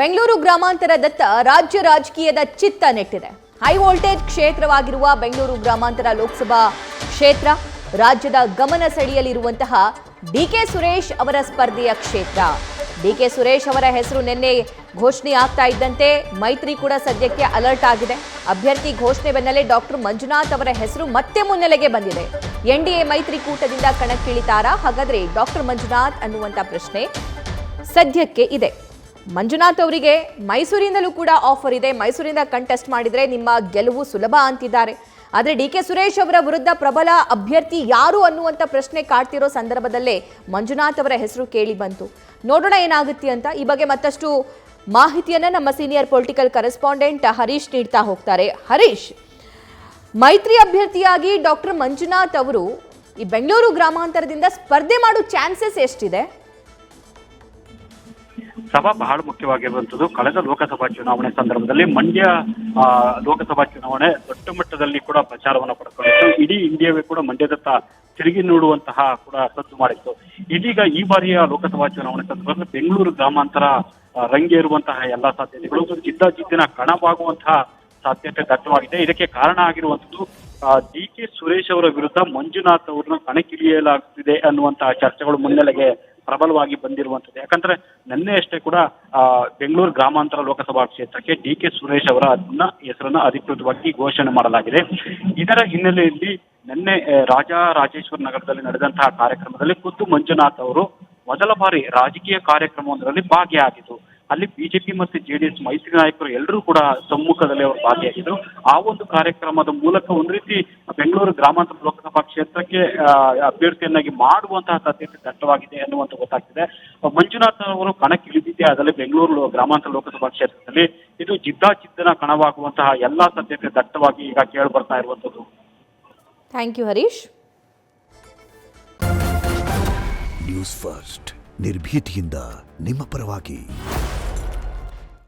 ಬೆಂಗಳೂರು ಗ್ರಾಮಾಂತರದತ್ತ ರಾಜ್ಯ ರಾಜಕೀಯದ ಚಿತ್ತ ನೆಟ್ಟಿದೆ. ಹೈ ವೋಲ್ಟೇಜ್ ಕ್ಷೇತ್ರವಾಗಿರುವ ಬೆಂಗಳೂರು ಗ್ರಾಮಾಂತರ ಲೋಕಸಭಾ ಕ್ಷೇತ್ರ ರಾಜ್ಯದ ಗಮನ ಸೆಳೆಯಲಿರುವಂತಹ ಡಿಕೆ ಸುರೇಶ್ ಅವರ ಸ್ಪರ್ಧೆಯ ಕ್ಷೇತ್ರ. ಡಿಕೆ ಸುರೇಶ್ ಅವರ ಹೆಸರು ನಿನ್ನೆ ಘೋಷಣೆ ಆಗ್ತಾ ಇದ್ದಂತೆ ಮೈತ್ರಿ ಕೂಡ ಸದ್ಯಕ್ಕೆ ಅಲರ್ಟ್ ಆಗಿದೆ. ಅಭ್ಯರ್ಥಿ ಘೋಷಣೆ ಬೆನ್ನಲ್ಲೇ ಡಾಕ್ಟರ್ ಮಂಜುನಾಥ್ ಅವರ ಹೆಸರು ಮತ್ತೆ ಮುನ್ನೆಲೆಗೆ ಬಂದಿದೆ. ಎನ್ಡಿಎ ಮೈತ್ರಿಕೂಟದಿಂದ ಕಣಕ್ಕಿಳಿತಾರಾ? ಹಾಗಾದ್ರೆ ಡಾಕ್ಟರ್ ಮಂಜುನಾಥ್ ಅನ್ನುವಂಥ ಪ್ರಶ್ನೆ ಸದ್ಯಕ್ಕೆ ಇದೆ. ಮಂಜುನಾಥ್ ಅವರಿಗೆ ಮೈಸೂರಿನಲ್ಲೂ ಕೂಡ ಆಫರ್ ಇದೆ. ಮೈಸೂರಿಂದ ಕಂಟೆಸ್ಟ್ ಮಾಡಿದರೆ ನಿಮ್ಮ ಗೆಲುವು ಸುಲಭ ಅಂತಿದ್ದಾರೆ. ಆದರೆ ಡಿಕೆ ಸುರೇಶ್ ಅವರ ವಿರುದ್ಧ ಪ್ರಬಲ ಅಭ್ಯರ್ಥಿ ಯಾರು ಅನ್ನುವಂಥ ಪ್ರಶ್ನೆ ಕಾಡ್ತಿರೋ ಸಂದರ್ಭದಲ್ಲೇ ಮಂಜುನಾಥ್ ಅವರ ಹೆಸರು ಕೇಳಿ ಬಂತು. ನೋಡೋಣ ಏನಾಗುತ್ತೆ ಅಂತ. ಈ ಬಗ್ಗೆ ಮತ್ತಷ್ಟು ಮಾಹಿತಿಯನ್ನು ನಮ್ಮ ಸೀನಿಯರ್ ಪೊಲಿಟಿಕಲ್ ಕರೆಸ್ಪಾಂಡೆಂಟ್ ಹರೀಶ್ ನೀಡ್ತಾ ಹೋಗ್ತಾರೆ. ಹರೀಶ್, ಮೈತ್ರಿ ಅಭ್ಯರ್ಥಿಯಾಗಿ ಡಾಕ್ಟರ್ ಮಂಜುನಾಥ್ ಅವರು ಈ ಬೆಂಗಳೂರು ಗ್ರಾಮಾಂತರದಿಂದ ಸ್ಪರ್ಧೆ ಮಾಡೋ ಚಾನ್ಸಸ್ ಎಷ್ಟಿದೆ? ಸಭಾ ಬಹಳ ಮುಖ್ಯವಾಗಿರುವಂತದ್ದು. ಕಳೆದ ಲೋಕಸಭಾ ಚುನಾವಣೆ ಸಂದರ್ಭದಲ್ಲಿ ಮಂಡ್ಯ ಲೋಕಸಭಾ ಚುನಾವಣೆ ದೊಡ್ಡ ಮಟ್ಟದಲ್ಲಿ ಕೂಡ ಪ್ರಚಾರವನ್ನು ಪಡ್ಕೊಂಡಿತ್ತು. ಇಡೀ ಇಂಡಿಯಾವೇ ಕೂಡ ಮಂಡ್ಯದತ್ತ ತಿರುಗಿ ನೋಡುವಂತಹ ಕೂಡ ಸದ್ದು ಮಾಡಿತ್ತು. ಇದೀಗ ಈ ಬಾರಿಯ ಲೋಕಸಭಾ ಚುನಾವಣೆ ಸಂದರ್ಭದಲ್ಲಿ ಬೆಂಗಳೂರು ಗ್ರಾಮಾಂತರ ರಂಗೇರುವಂತಹ ಎಲ್ಲಾ ಸಾಧ್ಯತೆಗಳು ಜಿದ್ದಾಜಿದ್ದಿನ ಕಣವಾಗುವಂತಹ ಸಾಧ್ಯತೆ ದಟ್ಟವಾಗಿದೆ. ಇದಕ್ಕೆ ಕಾರಣ ಆಗಿರುವಂತದ್ದು ಡಿಕೆ ಸುರೇಶ್ ಅವರ ವಿರುದ್ಧ ಮಂಜುನಾಥ್ ಅವರನ್ನು ಕಣಕ್ಕಿಳಿಯಲಾಗುತ್ತಿದೆ ಅನ್ನುವಂತಹ ಚರ್ಚೆಗಳು ಮುನ್ನೆಲೆಗೆ ಪ್ರಬಲವಾಗಿ ಬಂದಿರುವಂತದ್ದು. ಯಾಕಂದ್ರೆ ನಿನ್ನೆ ಅಷ್ಟೇ ಕೂಡ ಬೆಂಗಳೂರು ಗ್ರಾಮಾಂತರ ಲೋಕಸಭಾ ಕ್ಷೇತ್ರಕ್ಕೆ ಡಿಕೆ ಸುರೇಶ್ ಅವರ ಹೆಸರನ್ನ ಅಧಿಕೃತವಾಗಿ ಘೋಷಣೆ ಮಾಡಲಾಗಿದೆ. ಇದರ ಹಿನ್ನೆಲೆಯಲ್ಲಿ ನಿನ್ನೆ ರಾಜರಾಜೇಶ್ವರ ನಗರದಲ್ಲಿ ನಡೆದಂತಹ ಕಾರ್ಯಕ್ರಮದಲ್ಲಿ ಖುದ್ದು ಮಂಜುನಾಥ್ ಅವರು ಮೊದಲ ಬಾರಿ ರಾಜಕೀಯ ಕಾರ್ಯಕ್ರಮವೊಂದರಲ್ಲಿ ಭಾಗಿಯಾಗಿದ್ದು, ಅಲ್ಲಿ ಬಿಜೆಪಿ ಮತ್ತು ಜೆಡಿಎಸ್ ಮೈತ್ರಿ ನಾಯಕರು ಎಲ್ಲರೂ ಕೂಡ ಸಮ್ಮುಖದಲ್ಲಿ ಅವರು ಭಾಗಿಯಾಗಿದ್ದರು. ಆ ಒಂದು ಕಾರ್ಯಕ್ರಮದ ಮೂಲಕ ಒಂದು ರೀತಿ ಬೆಂಗಳೂರು ಗ್ರಾಮಾಂತರ ಲೋಕಸಭಾ ಕ್ಷೇತ್ರಕ್ಕೆ ಅಭ್ಯರ್ಥಿಯನ್ನಾಗಿ ಮಾಡುವಂತಹ ಸಾಧ್ಯತೆ ದಟ್ಟವಾಗಿದೆ ಅನ್ನುವಂತ ಗೊತ್ತಾಗ್ತಿದೆ. ಮಂಜುನಾಥ್ ಅವರು ಕಣಕ್ಕಿಳಿದಿದ್ದೇ ಅದರಲ್ಲಿ ಬೆಂಗಳೂರು ಗ್ರಾಮಾಂತರ ಲೋಕಸಭಾ ಕ್ಷೇತ್ರದಲ್ಲಿ ಇದು ಜಿದ್ದಾಜಿದ್ದನ ಕಣವಾಗುವಂತಹ ಎಲ್ಲಾ ಸಾಧ್ಯತೆ ದಟ್ಟವಾಗಿ ಈಗ ಕೇಳಿ ಬರ್ತಾ ಇರುವಂತದ್ದು. Thank you Harish. News first ನಿರ್ಭೀತಿಯಿಂದ ನಿಮ್ಮ ಪರವಾಗಿ.